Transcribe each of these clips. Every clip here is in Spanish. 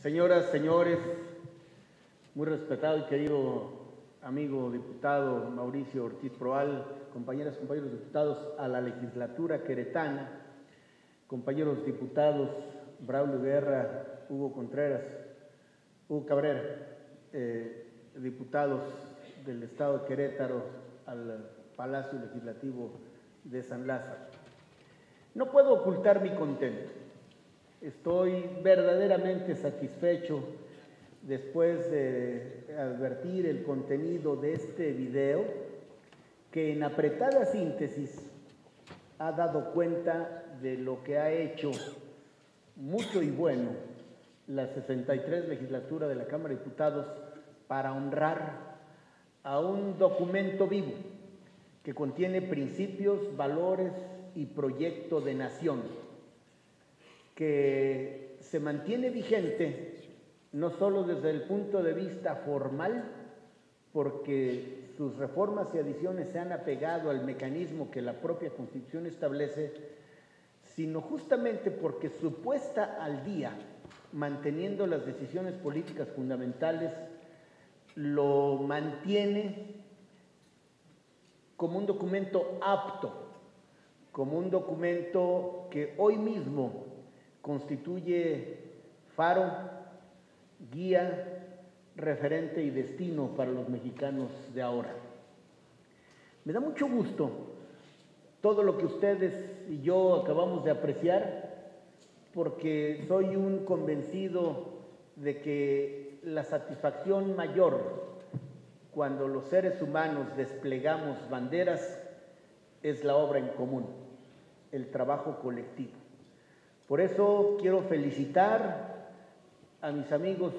Señoras, señores, muy respetado y querido amigo diputado Mauricio Ortiz Proal, compañeras, compañeros diputados a la legislatura queretana, compañeros diputados Braulio Guerra, Hugo Contreras, Hugo Cabrera, diputados del Estado de Querétaro al Palacio Legislativo de San Lázaro. No puedo ocultar mi contento. Estoy verdaderamente satisfecho después de advertir el contenido de este video, que en apretada síntesis ha dado cuenta de lo que ha hecho mucho y bueno la 63 legislatura de la Cámara de Diputados para honrar a un documento vivo que contiene principios, valores y proyecto de nación, que se mantiene vigente no solo desde el punto de vista formal, porque sus reformas y adiciones se han apegado al mecanismo que la propia Constitución establece, sino justamente porque su puesta al día, manteniendo las decisiones políticas fundamentales, lo mantiene como un documento apto, como un documento que hoy mismo constituye faro, guía, referente y destino para los mexicanos de ahora. Me da mucho gusto todo lo que ustedes y yo acabamos de apreciar, porque soy un convencido de que la satisfacción mayor cuando los seres humanos desplegamos banderas es la obra en común, el trabajo colectivo. Por eso quiero felicitar a mis amigos,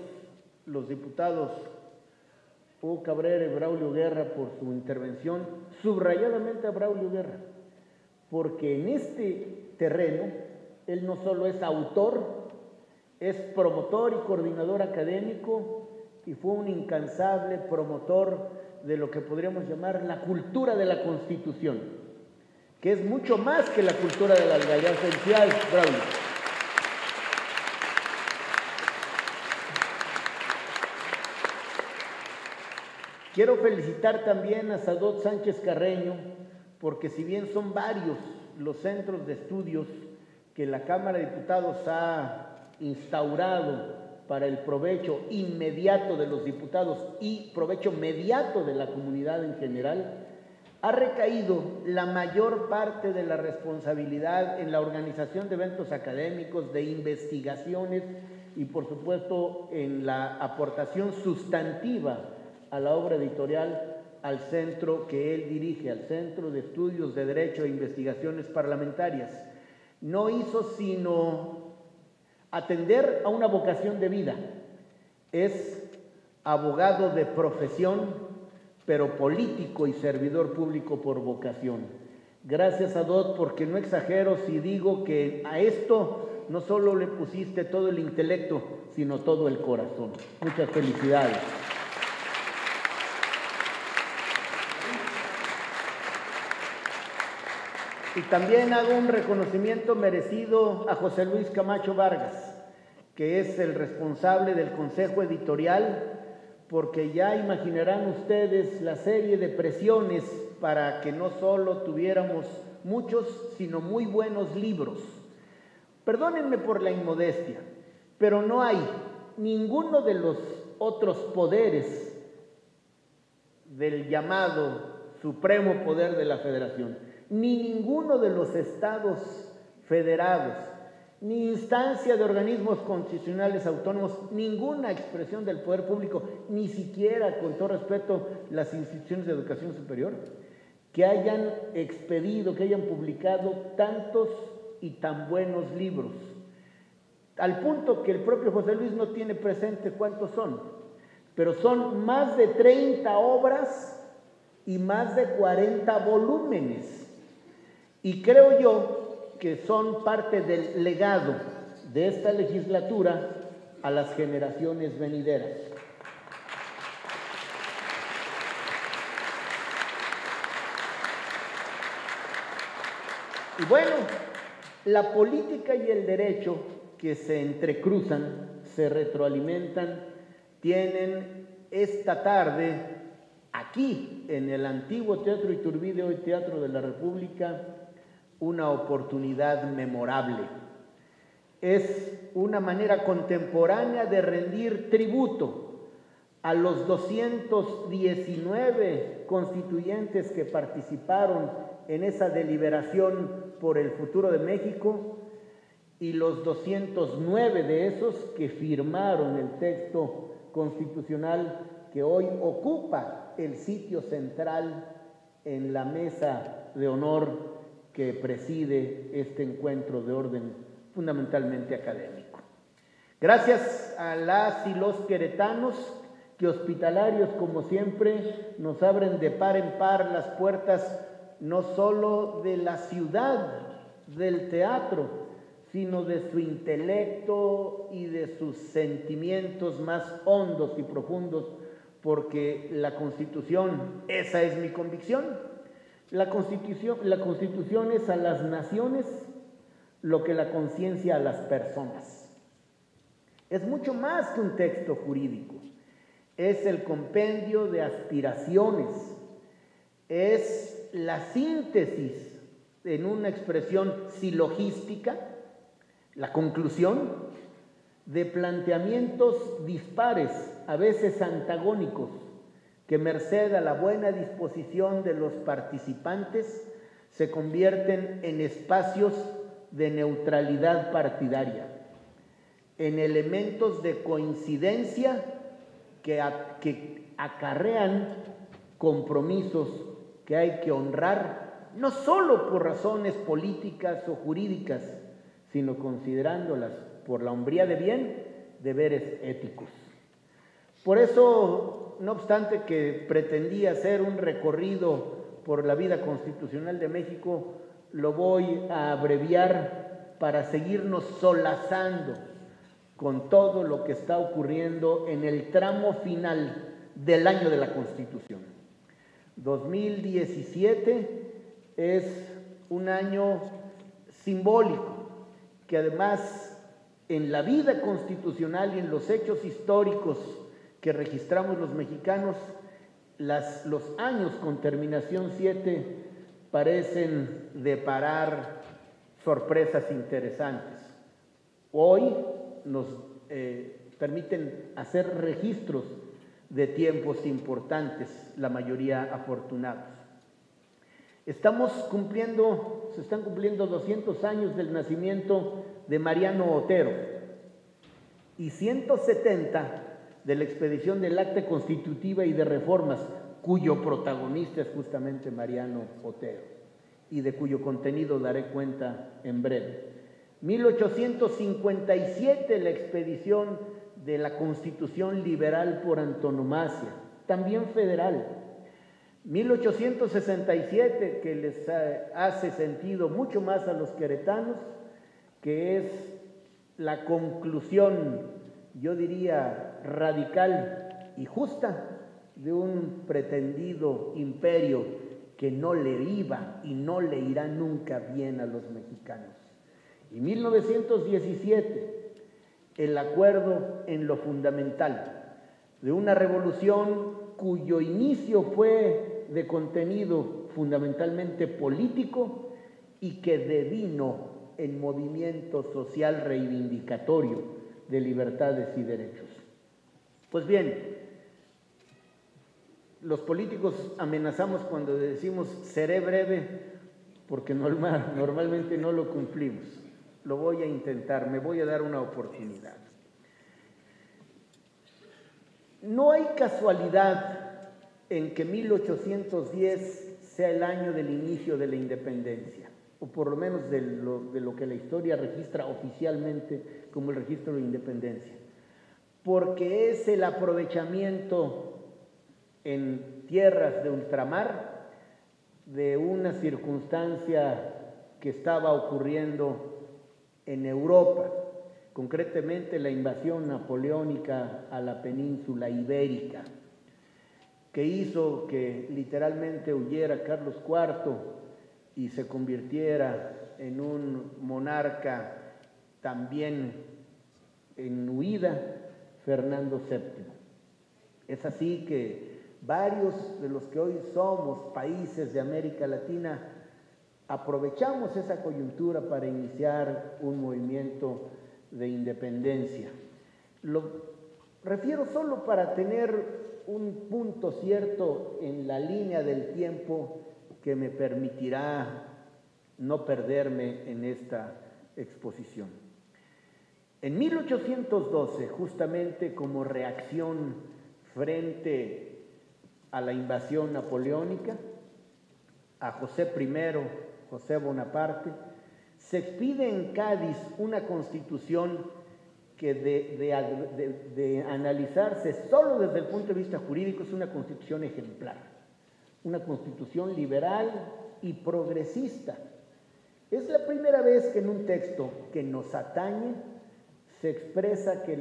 los diputados Hugo Cabrera y Braulio Guerra, por su intervención, subrayadamente a Braulio Guerra, porque en este terreno él no solo es autor, es promotor y coordinador académico, y fue un incansable promotor de lo que podríamos llamar la cultura de la Constitución, que es mucho más que la cultura de la legalidad. Felicidades, Braulio. Quiero felicitar también a Sadot Sánchez Carreño, porque si bien son varios los centros de estudios que la Cámara de Diputados ha instaurado para el provecho inmediato de los diputados y provecho mediato de la comunidad en general, ha recaído la mayor parte de la responsabilidad en la organización de eventos académicos, de investigaciones y, por supuesto, en la aportación sustantiva a la obra editorial al centro que él dirige, al Centro de Estudios de Derecho e Investigaciones Parlamentarias. No hizo sino atender a una vocación de vida. Es abogado de profesión, pero político y servidor público por vocación. Gracias a Dot, porque no exagero si digo que a esto no solo le pusiste todo el intelecto, sino todo el corazón. Muchas felicidades. Y también hago un reconocimiento merecido a José Luis Camacho Vargas, que es el responsable del Consejo Editorial, porque ya imaginarán ustedes la serie de presiones para que no solo tuviéramos muchos, sino muy buenos libros. Perdónenme por la inmodestia, pero no hay ninguno de los otros poderes del llamado Supremo Poder de la Federación, ni ninguno de los estados federados, ni instancia de organismos constitucionales autónomos, ninguna expresión del poder público, ni siquiera, con todo respeto, las instituciones de educación superior, que hayan expedido, que hayan publicado tantos y tan buenos libros, al punto que el propio José Luis no tiene presente cuántos son, pero son más de 30 obras y más de 40 volúmenes. Y creo yo que son parte del legado de esta legislatura a las generaciones venideras. Y bueno, la política y el derecho que se entrecruzan se retroalimentan, tienen esta tarde aquí en el antiguo Teatro Iturbide, hoy Teatro de la República, una oportunidad memorable. Es una manera contemporánea de rendir tributo a los 219 constituyentes que participaron en esa deliberación por el futuro de México y los 209 de esos que firmaron el texto constitucional que hoy ocupa el sitio central en la mesa de honor que preside este encuentro de orden fundamentalmente académico. Gracias a las y los queretanos que hospitalarios como siempre nos abren de par en par las puertas no solo de la ciudad del teatro, sino de su intelecto y de sus sentimientos más hondos y profundos, porque la Constitución, esa es mi convicción, la Constitución es a las naciones lo que la conciencia a las personas. Es mucho más que un texto jurídico, es el compendio de aspiraciones, es la síntesis en una expresión silogística, la conclusión de planteamientos dispares, a veces antagónicos, que merced a la buena disposición de los participantes se convierten en espacios de neutralidad partidaria, en elementos de coincidencia que acarrean compromisos que hay que honrar, no solo por razones políticas o jurídicas, sino considerándolas por la hombría de bien, deberes éticos. Por eso, no obstante que pretendía hacer un recorrido por la vida constitucional de México, lo voy a abreviar para seguirnos solazando con todo lo que está ocurriendo en el tramo final del año de la Constitución. 2017 es un año simbólico que además en la vida constitucional y en los hechos históricos que registramos los mexicanos, los años con terminación 7 parecen deparar sorpresas interesantes. Hoy nos permiten hacer registros de tiempos importantes, la mayoría afortunados. Se están cumpliendo 200 años del nacimiento de Mariano Otero y 170 de la expedición del Acta Constitutiva y de Reformas, cuyo protagonista es justamente Mariano Otero y de cuyo contenido daré cuenta en breve. 1857, la expedición de la Constitución liberal por antonomasia, también federal. 1867, que les hace sentido mucho más a los queretanos, que es la conclusión, yo diría, radical y justa de un pretendido imperio que no le iba y no le irá nunca bien a los mexicanos. Y 1917, el acuerdo en lo fundamental de una revolución cuyo inicio fue de contenido fundamentalmente político y que devino en movimiento social reivindicatorio de libertades y derechos. Pues bien, los políticos amenazamos cuando decimos seré breve porque normalmente no lo cumplimos. Lo voy a intentar, me voy a dar una oportunidad. No hay casualidad en que 1810 sea el año del inicio de la independencia, o por lo menos de lo que la historia registra oficialmente como el registro de independencia, porque es el aprovechamiento en tierras de ultramar de una circunstancia que estaba ocurriendo en Europa, concretamente la invasión napoleónica a la península ibérica, que hizo que literalmente huyera Carlos IV y se convirtiera en un monarca también en huida Fernando VII. Es así que varios de los que hoy somos países de América Latina aprovechamos esa coyuntura para iniciar un movimiento de independencia. Lo refiero solo para tener un punto cierto en la línea del tiempo que me permitirá no perderme en esta exposición. En 1812, justamente como reacción frente a la invasión napoleónica, a José I, José Bonaparte, se expide en Cádiz una constitución que de analizarse solo desde el punto de vista jurídico es una constitución ejemplar, una constitución liberal y progresista. Es la primera vez que en un texto que nos atañe se expresa que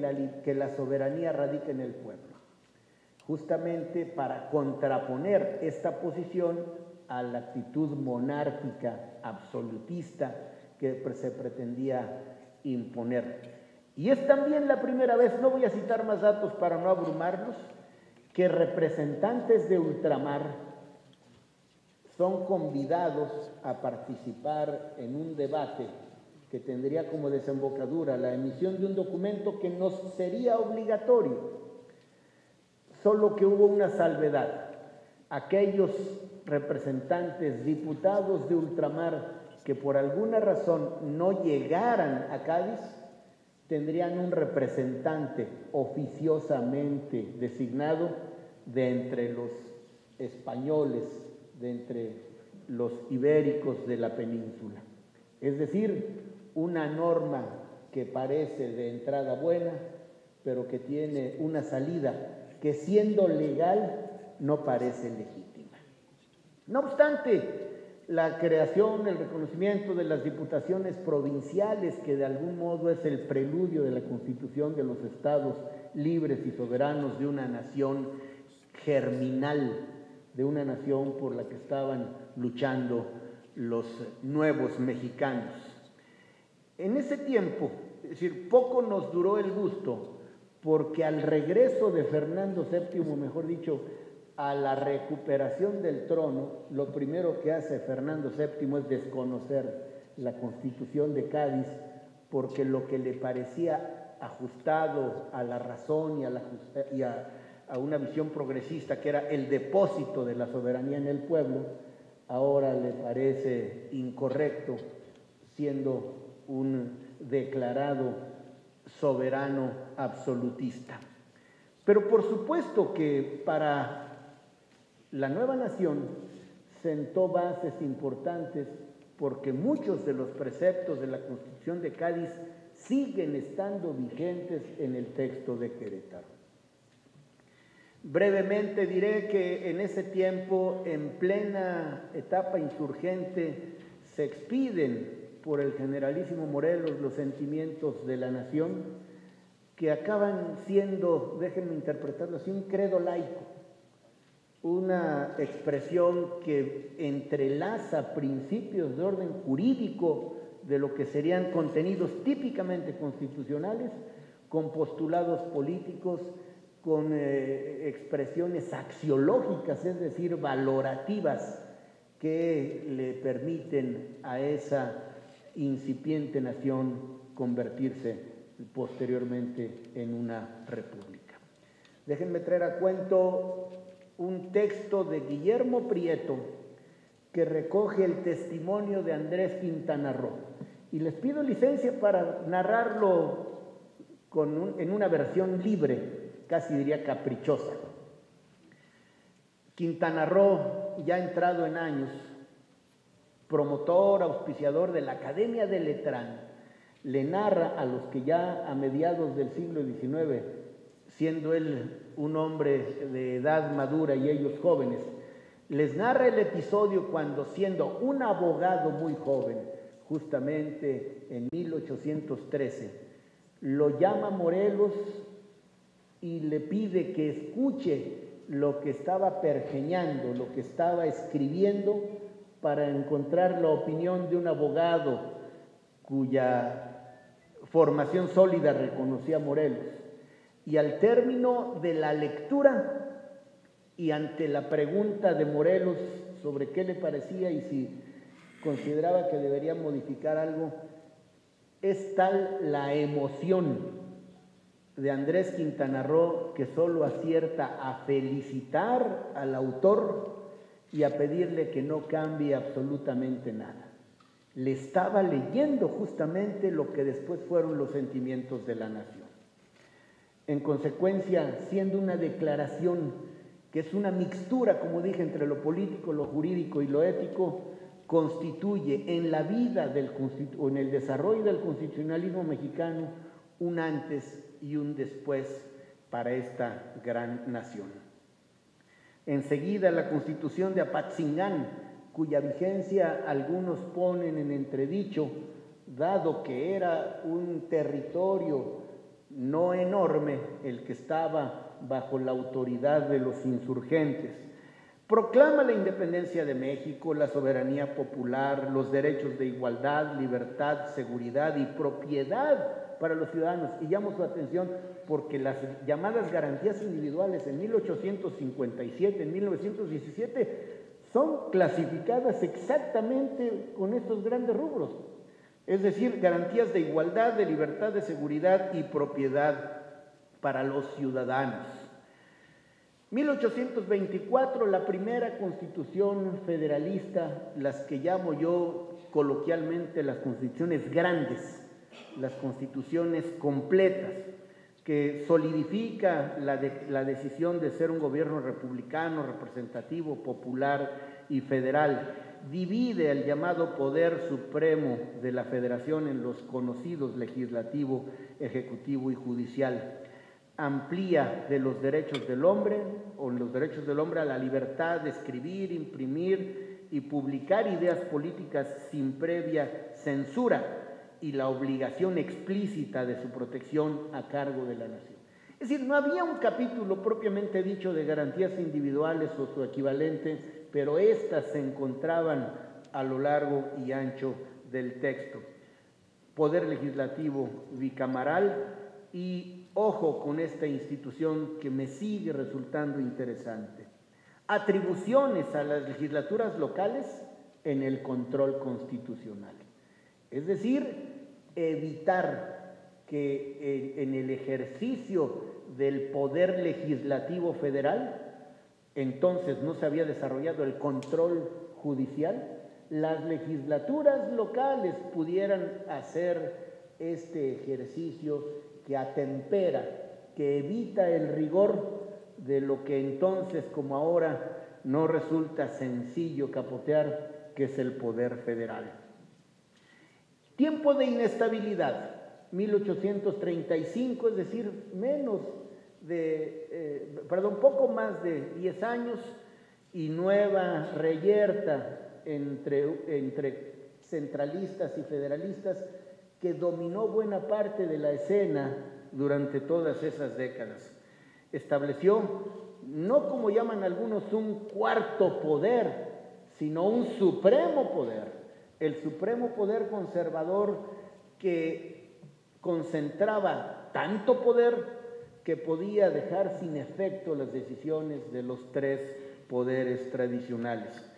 la soberanía radica en el pueblo, justamente para contraponer esta posición a la actitud monárquica absolutista que se pretendía imponer. Y es también la primera vez, no voy a citar más datos para no abrumarlos, que representantes de ultramar son convidados a participar en un debate que tendría como desembocadura la emisión de un documento que nos sería obligatorio, solo que hubo una salvedad. Aquellos representantes, diputados de ultramar que por alguna razón no llegaran a Cádiz, tendrían un representante oficiosamente designado de entre los españoles, de entre los ibéricos de la península. Es decir, una norma que parece de entrada buena, pero que tiene una salida que siendo legal no parece legítima. No obstante, la creación, el reconocimiento de las diputaciones provinciales, que de algún modo es el preludio de la constitución de los estados libres y soberanos de una nación germinal, de una nación por la que estaban luchando los nuevos mexicanos. En ese tiempo, es decir, poco nos duró el gusto, porque al regreso de Fernando VII, mejor dicho, a la recuperación del trono, lo primero que hace Fernando VII es desconocer la Constitución de Cádiz, porque lo que le parecía ajustado a la razón y a una visión progresista, que era el depósito de la soberanía en el pueblo, ahora le parece incorrecto, siendo un declarado soberano absolutista. Pero por supuesto que para la nueva nación sentó bases importantes, porque muchos de los preceptos de la Constitución de Cádiz siguen estando vigentes en el texto de Querétaro. Brevemente diré que en ese tiempo, en plena etapa insurgente, se expiden por el generalísimo Morelos los sentimientos de la nación, que acaban siendo, déjenme interpretarlo así, un credo laico, una expresión que entrelaza principios de orden jurídico de lo que serían contenidos típicamente constitucionales con postulados políticos, con expresiones axiológicas, es decir, valorativas, que le permiten a esa incipiente nación convertirse posteriormente en una república. Déjenme traer a cuento un texto de Guillermo Prieto que recoge el testimonio de Andrés Quintana Roo, y les pido licencia para narrarlo en una versión libre, casi diría caprichosa. Quintana Roo, ya entrado en años, promotor, auspiciador de la Academia de Letrán, le narra a los que ya a mediados del siglo XIX, siendo él un hombre de edad madura y ellos jóvenes, les narra el episodio cuando, siendo un abogado muy joven, justamente en 1813, lo llama Morelos y le pide que escuche lo que estaba pergeñando, lo que estaba escribiendo, para encontrar la opinión de un abogado cuya formación sólida, reconocía Morelos. Y al término de la lectura y ante la pregunta de Morelos sobre qué le parecía y si consideraba que debería modificar algo, es tal la emoción de Andrés Quintana Roo que solo acierta a felicitar al autor y a pedirle que no cambie absolutamente nada. Le estaba leyendo justamente lo que después fueron los sentimientos de la nación. En consecuencia, siendo una declaración que es una mixtura, como dije, entre lo político, lo jurídico y lo ético, constituye en la vida o en el desarrollo del constitucionalismo mexicano un antes y un después para esta gran nación. Enseguida, la Constitución de Apatzingán, cuya vigencia algunos ponen en entredicho, dado que era un territorio no enorme el que estaba bajo la autoridad de los insurgentes, proclama la independencia de México, la soberanía popular, los derechos de igualdad, libertad, seguridad y propiedad para los ciudadanos. Y llamo su atención porque las llamadas garantías individuales en 1857, en 1917, son clasificadas exactamente con estos grandes rubros. Es decir, garantías de igualdad, de libertad, de seguridad y propiedad para los ciudadanos. 1824, la primera constitución federalista, las que llamo yo coloquialmente las constituciones grandes, las constituciones completas, que solidifica la decisión de ser un gobierno republicano, representativo, popular y federal. Divide el llamado poder supremo de la federación en los conocidos legislativo, ejecutivo y judicial. Amplía de los derechos del hombre, o los derechos del hombre a la libertad de escribir, imprimir y publicar ideas políticas sin previa censura y la obligación explícita de su protección a cargo de la nación. Es decir, no había un capítulo propiamente dicho de garantías individuales o su equivalente, pero estas se encontraban a lo largo y ancho del texto. Poder legislativo bicameral y ojo con esta institución que me sigue resultando interesante. Atribuciones a las legislaturas locales en el control constitucional. Es decir, evitar que en el ejercicio del poder legislativo federal, entonces no se había desarrollado el control judicial, las legislaturas locales pudieran hacer este ejercicio que atempera, que evita el rigor de lo que entonces, como ahora, no resulta sencillo capotear, que es el poder federal. Tiempo de inestabilidad, 1835, es decir, poco más de 10 años, y nueva reyerta entre centralistas y federalistas que dominó buena parte de la escena durante todas esas décadas. Estableció, no como llaman algunos un cuarto poder, sino un supremo poder, el supremo poder conservador que concentraba tanto poder que podía dejar sin efecto las decisiones de los tres poderes tradicionales.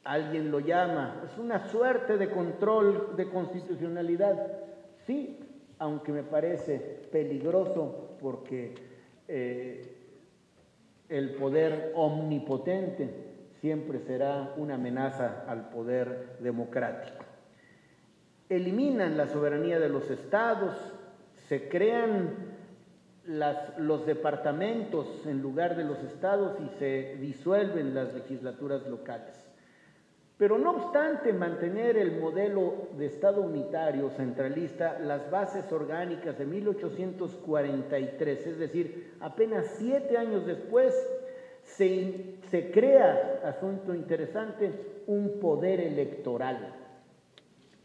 Alguien lo llama, es una suerte de control de constitucionalidad. Sí, aunque me parece peligroso porque el poder omnipotente siempre será una amenaza al poder democrático. Eliminan la soberanía de los estados, se crean los departamentos en lugar de los estados y se disuelven las legislaturas locales. Pero no obstante mantener el modelo de Estado unitario centralista, las bases orgánicas de 1843, es decir, apenas 7 años después, se crea, asunto interesante, un poder electoral.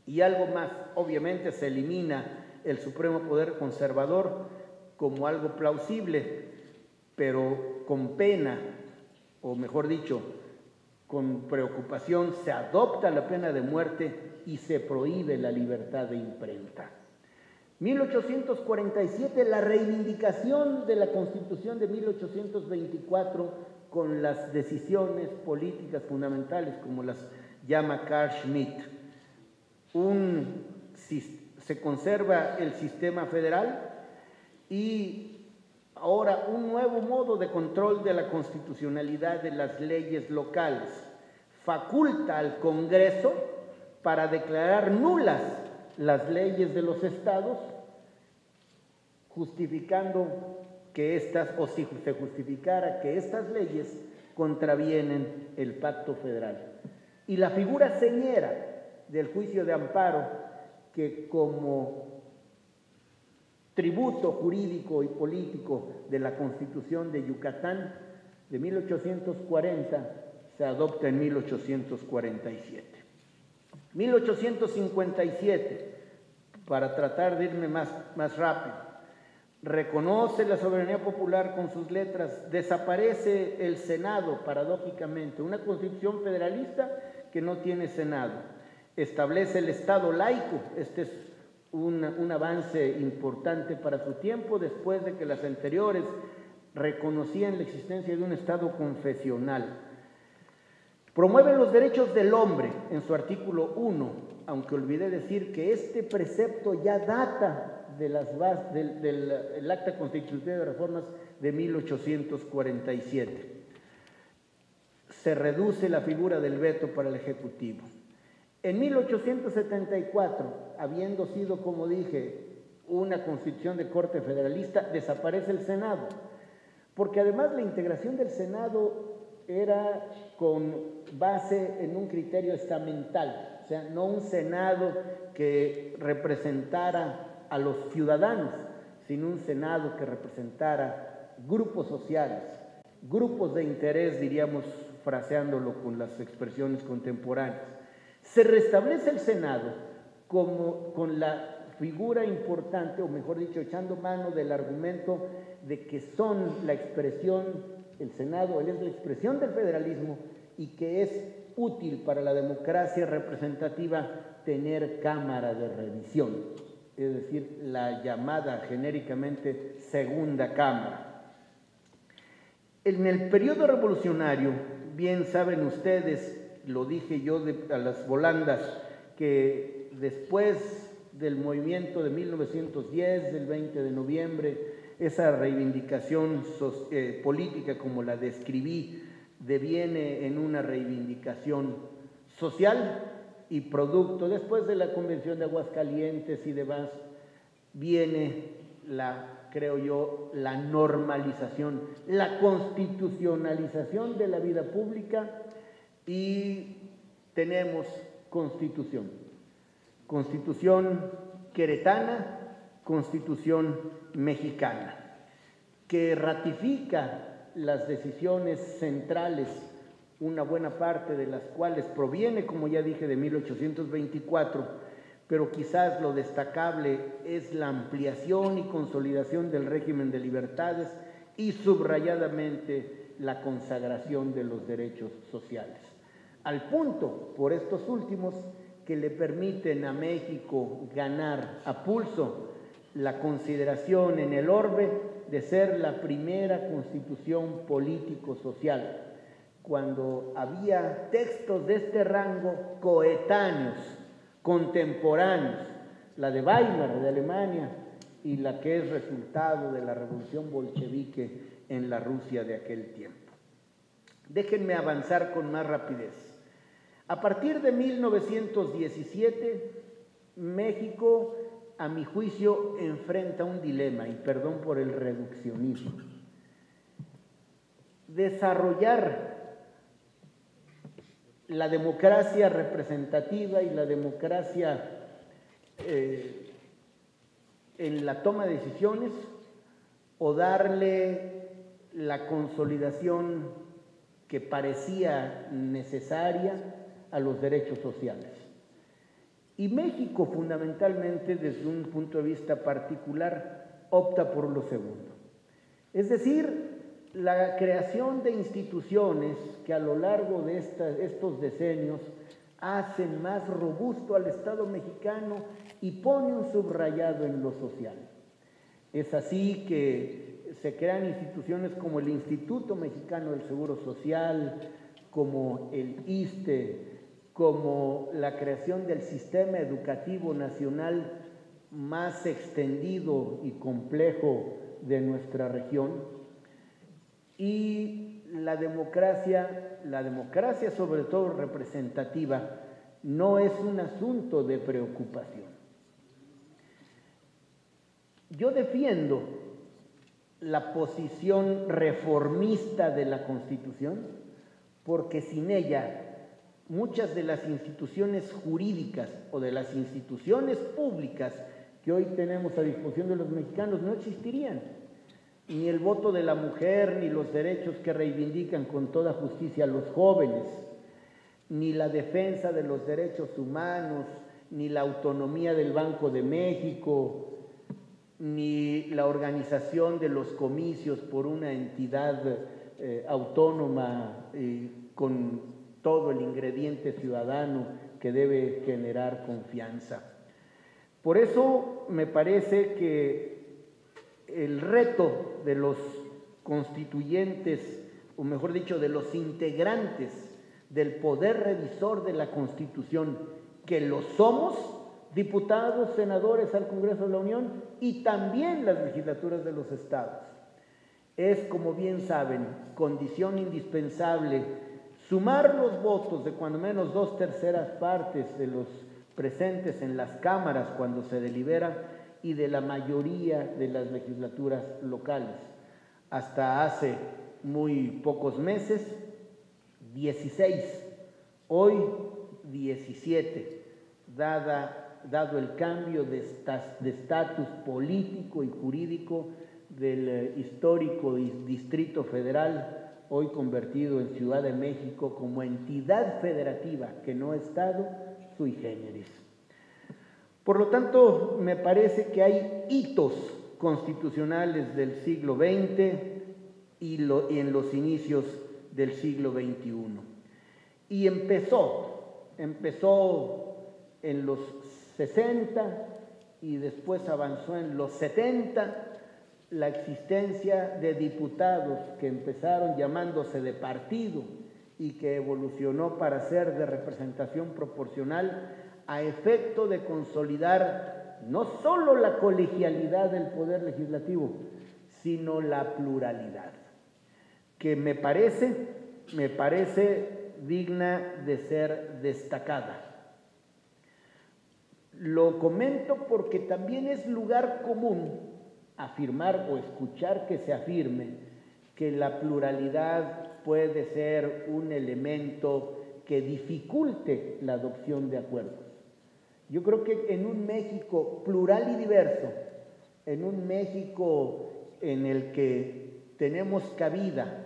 Y algo más, obviamente se elimina el supremo poder conservador como algo plausible, pero con pena, o mejor dicho, con preocupación, se adopta la pena de muerte y se prohíbe la libertad de imprenta. 1847, la reivindicación de la Constitución de 1824 con las decisiones políticas fundamentales, como las llama Carl Schmitt. Se conserva el sistema federal y ahora un nuevo modo de control de la constitucionalidad de las leyes locales. Faculta al Congreso para declarar nulas las leyes de los estados, justificando que estas, o si se justificara que estas leyes contravienen el pacto federal. Y la figura señera del juicio de amparo, que como tributo jurídico y político de la Constitución de Yucatán de 1840 se adopta en 1847. 1857, para tratar de irme más rápido, reconoce la soberanía popular con sus letras, desaparece el Senado, paradójicamente, una constitución federalista que no tiene Senado, establece el Estado laico. Este es un avance importante para su tiempo, después de que las anteriores reconocían la existencia de un Estado confesional. Promueve los derechos del hombre en su artículo 1, aunque olvidé decir que este precepto ya data de del Acta Constitutiva de Reformas de 1847. Se reduce la figura del veto para el Ejecutivo. En 1874, habiendo sido, como dije, una constitución de corte federalista, desaparece el Senado, porque además la integración del Senado era con base en un criterio estamental, o sea, no un Senado que representara a los ciudadanos, sino un Senado que representara grupos sociales, grupos de interés, diríamos, fraseándolo con las expresiones contemporáneas. Se restablece el Senado con la figura importante, o mejor dicho, echando mano del argumento de que son la expresión, el Senado es la expresión del federalismo y que es útil para la democracia representativa tener cámara de revisión, es decir, la llamada genéricamente segunda cámara. En el periodo revolucionario, bien saben ustedes, lo dije yo a las volandas, que después del movimiento de 1910, del 20 de noviembre, esa reivindicación política, como la describí, deviene en una reivindicación social y producto. Después de la Convención de Aguascalientes y demás, viene creo yo, la normalización, la constitucionalización de la vida pública, y tenemos Constitución queretana, Constitución mexicana, que ratifica las decisiones centrales, una buena parte de las cuales proviene, como ya dije, de 1824, pero quizás lo destacable es la ampliación y consolidación del régimen de libertades y subrayadamente la consagración de los derechos sociales. Al punto, por estos últimos, que le permiten a México ganar a pulso la consideración en el orbe de ser la primera constitución político-social, cuando había textos de este rango coetáneos, contemporáneos, la de Weimar de Alemania y la que es resultado de la revolución bolchevique en la Rusia de aquel tiempo. Déjenme avanzar con más rapidez. A partir de 1917, México, a mi juicio, enfrenta un dilema, y perdón por el reduccionismo. Desarrollar la democracia representativa y la democracia en la toma de decisiones, o darle la consolidación que parecía necesaria a los derechos sociales. Y México, fundamentalmente, desde un punto de vista particular, opta por lo segundo. Es decir, la creación de instituciones que a lo largo de estos decenios hacen más robusto al Estado mexicano y pone un subrayado en lo social. Es así que se crean instituciones como el Instituto Mexicano del Seguro Social, como el ISSSTE, como la creación del Sistema Educativo Nacional más extendido y complejo de nuestra región. Y la democracia sobre todo representativa, no es un asunto de preocupación. Yo defiendo la posición reformista de la Constitución porque sin ella muchas de las instituciones jurídicas o de las instituciones públicas que hoy tenemos a disposición de los mexicanos no existirían. Ni el voto de la mujer, ni los derechos que reivindican con toda justicia los jóvenes, ni la defensa de los derechos humanos, ni la autonomía del Banco de México, ni la organización de los comicios por una entidad autónoma con todo el ingrediente ciudadano que debe generar confianza. Por eso me parece que el reto de los constituyentes, o mejor dicho, de los integrantes del poder revisor de la Constitución, que lo somos, diputados, senadores al Congreso de la Unión y también las legislaturas de los estados. Es, como bien saben, condición indispensable sumar los votos de cuando menos 2/3 partes de los presentes en las cámaras cuando se delibera y de la mayoría de las legislaturas locales. Hasta hace muy pocos meses, 16, hoy 17, dado el cambio de estatus político y jurídico del histórico Distrito Federal, hoy convertido en Ciudad de México como entidad federativa que no estado sui generis. Por lo tanto, me parece que hay hitos constitucionales del siglo XX y en los inicios del siglo XXI. Y empezó en los 60 y después avanzó en los 70 la existencia de diputados que empezaron llamándose de partido y que evolucionó para ser de representación proporcional a efecto de consolidar no solo la colegialidad del Poder Legislativo, sino la pluralidad, que me parece digna de ser destacada. Lo comento porque también es lugar común afirmar o escuchar que se afirme que la pluralidad puede ser un elemento que dificulte la adopción de acuerdos. Yo creo que en un México plural y diverso, en un México en el que tenemos cabida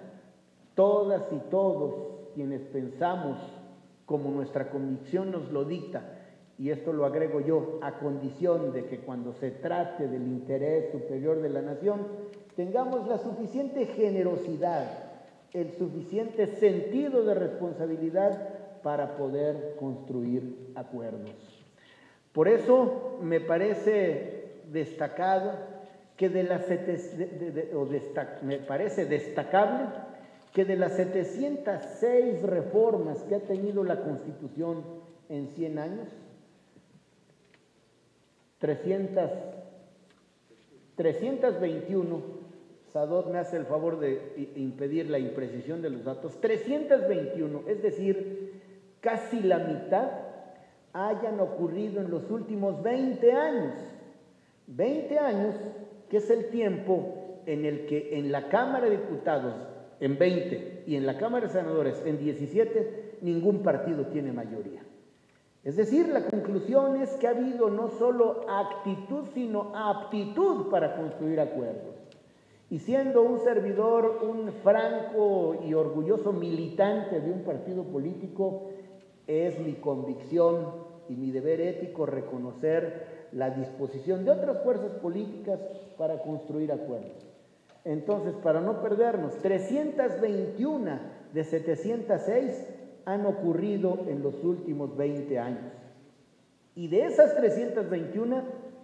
todas y todos quienes pensamos como nuestra convicción nos lo dicta, y esto lo agrego yo, a condición de que cuando se trate del interés superior de la nación, tengamos la suficiente generosidad, el suficiente sentido de responsabilidad para poder construir acuerdos. Por eso me parece destacado que me parece destacable que de las 706 reformas que ha tenido la Constitución en 100 años, 321, Sadot me hace el favor de impedir la imprecisión de los datos, 321, es decir, casi la mitad hayan ocurrido en los últimos 20 años. 20 años, que es el tiempo en el que en la Cámara de Diputados, en 20, y en la Cámara de Senadores, en 17, ningún partido tiene mayoría. Es decir, la conclusión es que ha habido no solo actitud, sino aptitud para construir acuerdos. Y siendo un servidor, un franco y orgulloso militante de un partido político, es mi convicción y mi deber ético reconocer la disposición de otras fuerzas políticas para construir acuerdos. Entonces, para no perdernos, 321 de 706 han ocurrido en los últimos 20 años. Y de esas 321,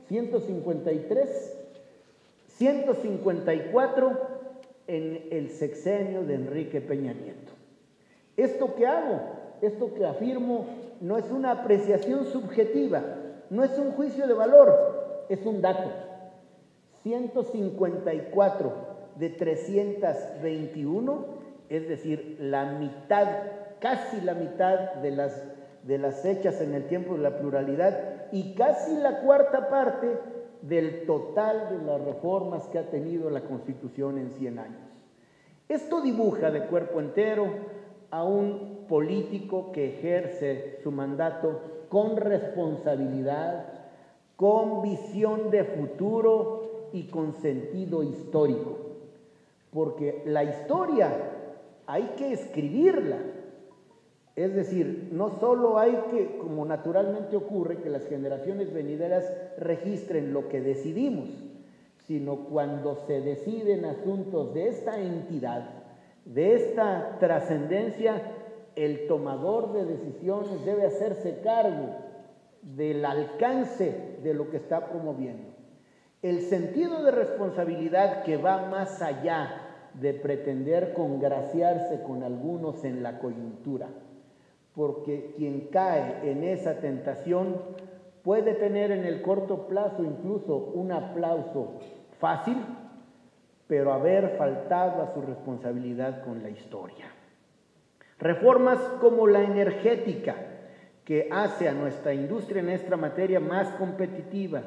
154 en el sexenio de Enrique Peña Nieto. Esto que hago, esto que afirmo, no es una apreciación subjetiva, no es un juicio de valor, es un dato. 154 de 321, es decir, la mitad, casi la mitad de las hechas en el tiempo de la pluralidad y casi la cuarta parte del total de las reformas que ha tenido la Constitución en 100 años. Esto dibuja de cuerpo entero a un político que ejerce su mandato con responsabilidad, con visión de futuro y con sentido histórico. Porque la historia hay que escribirla. Es decir, no solo hay que, como naturalmente ocurre, que las generaciones venideras registren lo que decidimos, sino cuando se deciden asuntos de esta entidad, de esta trascendencia, el tomador de decisiones debe hacerse cargo del alcance de lo que está promoviendo. El sentido de responsabilidad que va más allá de pretender congraciarse con algunos en la coyuntura, porque quien cae en esa tentación puede tener en el corto plazo incluso un aplauso fácil, pero haber faltado a su responsabilidad con la historia. Reformas como la energética, que hace a nuestra industria en esta materia más competitiva,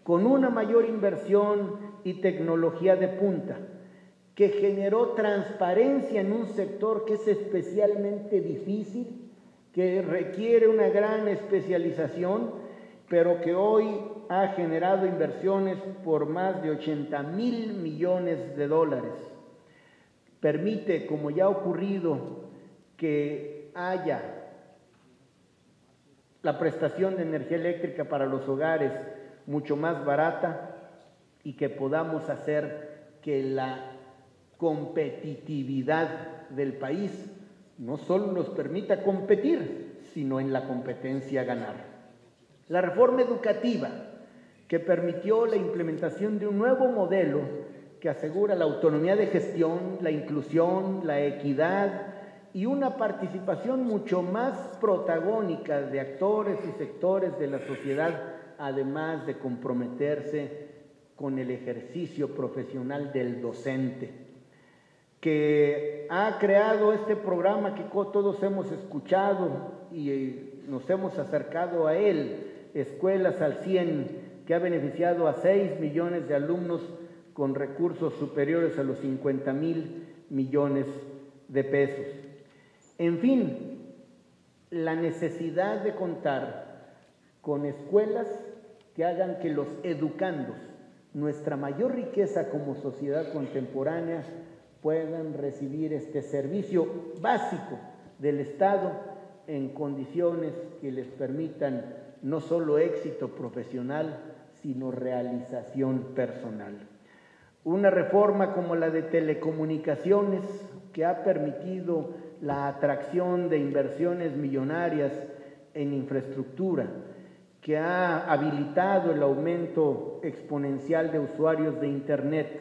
con una mayor inversión y tecnología de punta, que generó transparencia en un sector que es especialmente difícil, que requiere una gran especialización, pero que hoy ha generado inversiones por más de 80,000 millones de dólares. Permite, como ya ha ocurrido, que haya la prestación de energía eléctrica para los hogares mucho más barata y que podamos hacer que la competitividad del país no solo nos permita competir, sino en la competencia ganar. La reforma educativa, que permitió la implementación de un nuevo modelo que asegura la autonomía de gestión, la inclusión, la equidad y una participación mucho más protagónica de actores y sectores de la sociedad, además de comprometerse con el ejercicio profesional del docente, que ha creado este programa que todos hemos escuchado y nos hemos acercado a él, Escuelas al 100, que ha beneficiado a 6 millones de alumnos con recursos superiores a los 50,000 millones de pesos. En fin, la necesidad de contar con escuelas que hagan que los educandos, nuestra mayor riqueza como sociedad contemporánea, puedan recibir este servicio básico del Estado en condiciones que les permitan no solo éxito profesional, sino realización personal. Una reforma como la de telecomunicaciones, que ha permitido la atracción de inversiones millonarias en infraestructura, que ha habilitado el aumento exponencial de usuarios de Internet,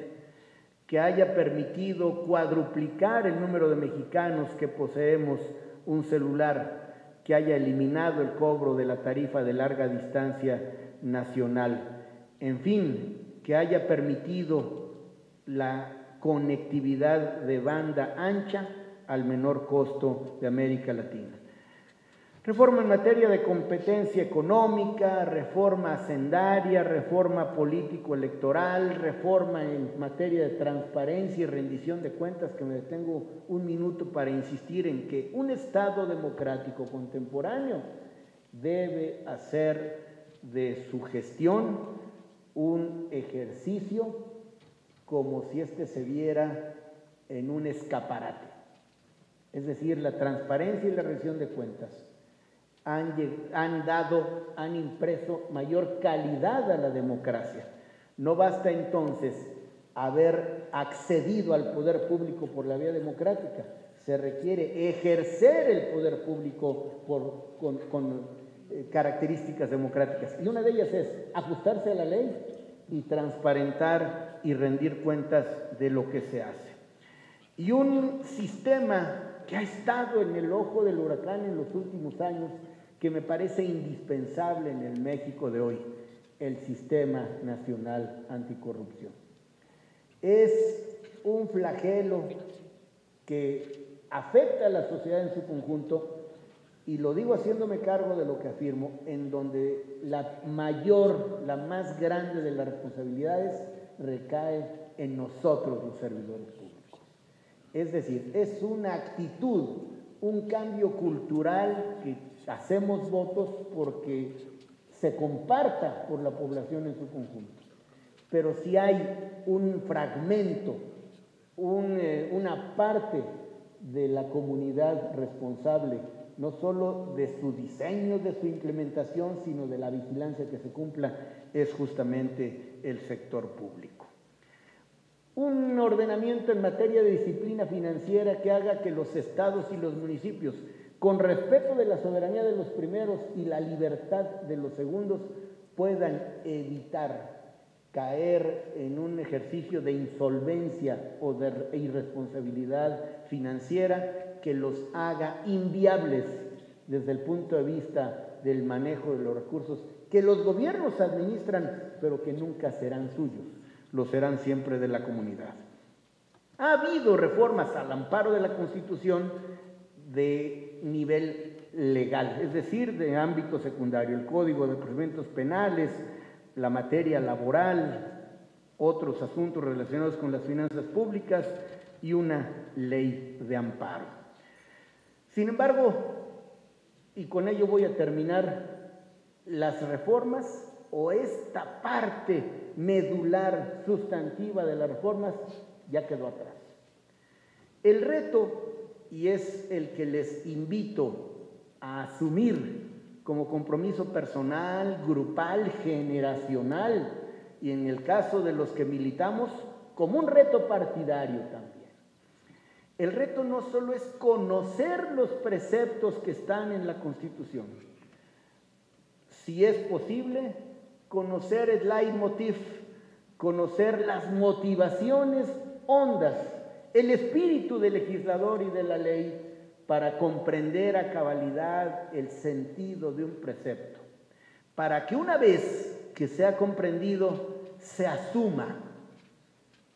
que haya permitido cuadruplicar el número de mexicanos que poseemos un celular, que haya eliminado el cobro de la tarifa de larga distancia nacional, en fin, que haya permitido la conectividad de banda ancha al menor costo de América Latina. Reforma en materia de competencia económica, reforma hacendaria, reforma político-electoral, reforma en materia de transparencia y rendición de cuentas, que me detengo un minuto para insistir en que un Estado democrático contemporáneo debe hacer de su gestión un ejercicio como si éste se viera en un escaparate. Es decir, la transparencia y la rendición de cuentas han impreso mayor calidad a la democracia. No basta entonces haber accedido al poder público por la vía democrática, se requiere ejercer el poder público con características democráticas. Y una de ellas es ajustarse a la ley y transparentar y rendir cuentas de lo que se hace. Y un sistema que ha estado en el ojo del huracán en los últimos años, que me parece indispensable en el México de hoy, el Sistema Nacional Anticorrupción. Es un flagelo que afecta a la sociedad en su conjunto, y lo digo haciéndome cargo de lo que afirmo, en donde la más grande de las responsabilidades recae en nosotros los servidores públicos. Es decir, es una actitud, un cambio cultural que hacemos votos porque se comparta por la población en su conjunto. Pero si hay un fragmento, una parte de la comunidad responsable, no solo de su diseño, de su implementación, sino de la vigilancia que se cumpla, es justamente el sector público. Un ordenamiento en materia de disciplina financiera que haga que los estados y los municipios, con respeto de la soberanía de los primeros y la libertad de los segundos, puedan evitar caer en un ejercicio de insolvencia o de irresponsabilidad financiera que los haga inviables desde el punto de vista del manejo de los recursos que los gobiernos administran, pero que nunca serán suyos, lo serán siempre de la comunidad. Ha habido reformas al amparo de la Constitución de nivel legal, es decir, de ámbito secundario, el Código de Procedimientos Penales, la materia laboral, otros asuntos relacionados con las finanzas públicas y una ley de amparo. Sin embargo, y con ello voy a terminar, las reformas o esta parte medular, sustantiva de las reformas, ya quedó atrás. El reto, y es el que les invito a asumir como compromiso personal, grupal, generacional, y en el caso de los que militamos, como un reto partidario también. El reto no solo es conocer los preceptos que están en la Constitución, si es posible, conocer el leitmotiv, conocer las motivaciones hondas, el espíritu del legislador y de la ley, para comprender a cabalidad el sentido de un precepto, para que una vez que sea comprendido, se asuma,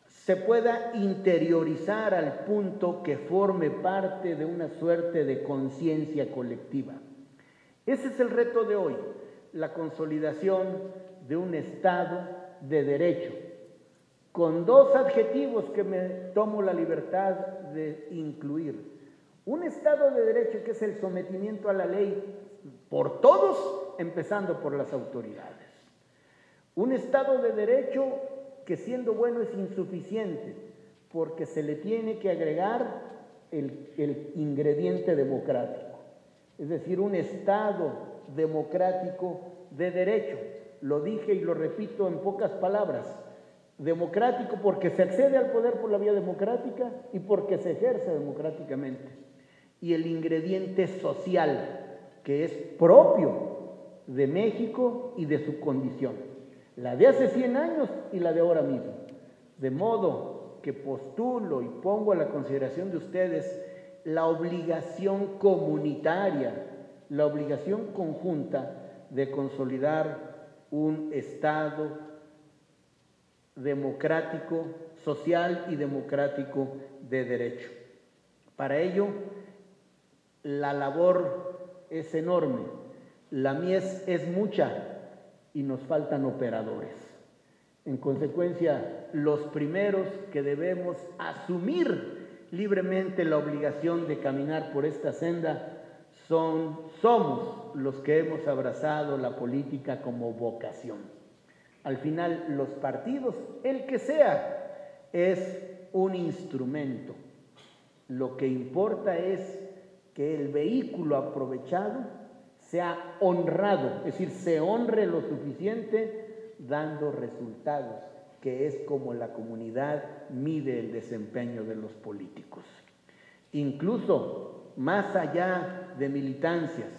se pueda interiorizar al punto que forme parte de una suerte de conciencia colectiva. Ese es el reto de hoy, la consolidación de un Estado de derecho, con dos adjetivos que me tomo la libertad de incluir. Un Estado de derecho que es el sometimiento a la ley por todos, empezando por las autoridades. Un Estado de derecho que, siendo bueno, es insuficiente, porque se le tiene que agregar el ingrediente democrático. Es decir, un Estado democrático de derecho. Lo dije y lo repito en pocas palabras. Democrático porque se accede al poder por la vía democrática y porque se ejerce democráticamente. Y el ingrediente social, que es propio de México y de su condición, la de hace 100 años y la de ahora mismo. De modo que postulo y pongo a la consideración de ustedes la obligación comunitaria, la obligación conjunta de consolidar un Estado democrático, social y democrático de derecho. Para ello, la labor es enorme, la mies es mucha y nos faltan operadores. En consecuencia, los primeros que debemos asumir libremente la obligación de caminar por esta senda somos los que hemos abrazado la política como vocación. Al final, los partidos, el que sea, es un instrumento. Lo que importa es que el vehículo aprovechado sea honrado, es decir, se honre lo suficiente dando resultados, que es como la comunidad mide el desempeño de los políticos. Incluso más allá de militancias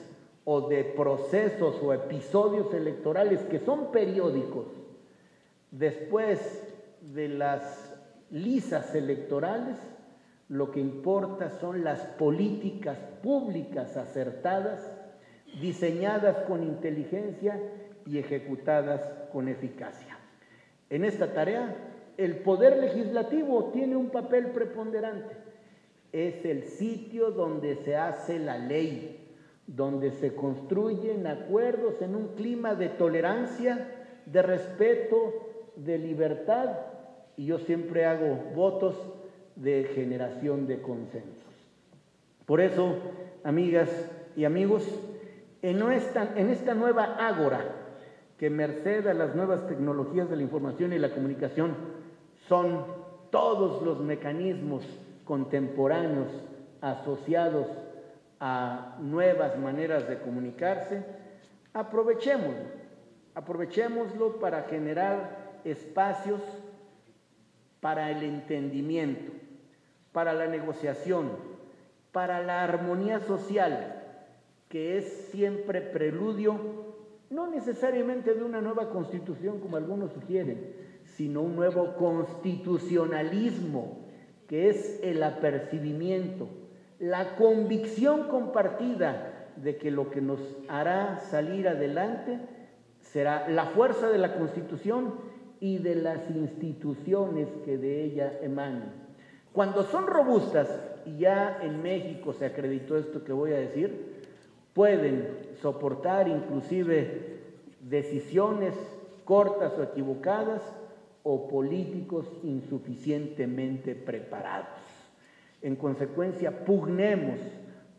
o de procesos o episodios electorales que son periódicos, después de las lisas electorales, lo que importa son las políticas públicas acertadas, diseñadas con inteligencia y ejecutadas con eficacia. En esta tarea, el Poder Legislativo tiene un papel preponderante. Es el sitio donde se hace la ley, donde se construyen acuerdos en un clima de tolerancia, de respeto, de libertad, y yo siempre hago votos de generación de consensos. Por eso, amigas y amigos, en esta nueva ágora, que merced a las nuevas tecnologías de la información y la comunicación, son todos los mecanismos contemporáneos asociados a nuevas maneras de comunicarse, aprovechémoslo para generar espacios para el entendimiento, para la negociación, para la armonía social, que es siempre preludio, no necesariamente de una nueva constitución como algunos sugieren, sino un nuevo constitucionalismo, que es el apercibimiento, la convicción compartida de que lo que nos hará salir adelante será la fuerza de la Constitución y de las instituciones que de ella emanan. Cuando son robustas, y ya en México se acreditó esto que voy a decir, pueden soportar inclusive decisiones cortas o equivocadas o políticos insuficientemente preparados. En consecuencia, pugnemos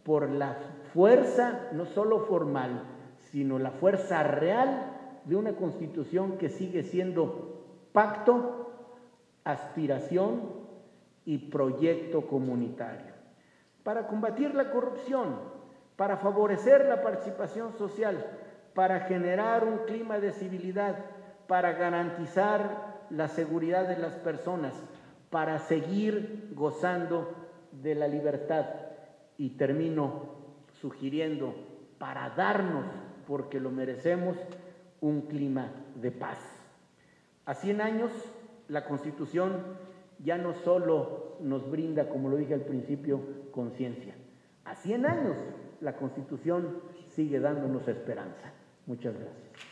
por la fuerza, no solo formal, sino la fuerza real de una Constitución que sigue siendo pacto, aspiración y proyecto comunitario. Para combatir la corrupción, para favorecer la participación social, para generar un clima de civilidad, para garantizar la seguridad de las personas, para seguir gozando de la libertad. Y termino sugiriendo, para darnos, porque lo merecemos, un clima de paz. A 100 años, la Constitución ya no solo nos brinda, como lo dije al principio, conciencia. A 100 años, la Constitución sigue dándonos esperanza. Muchas gracias.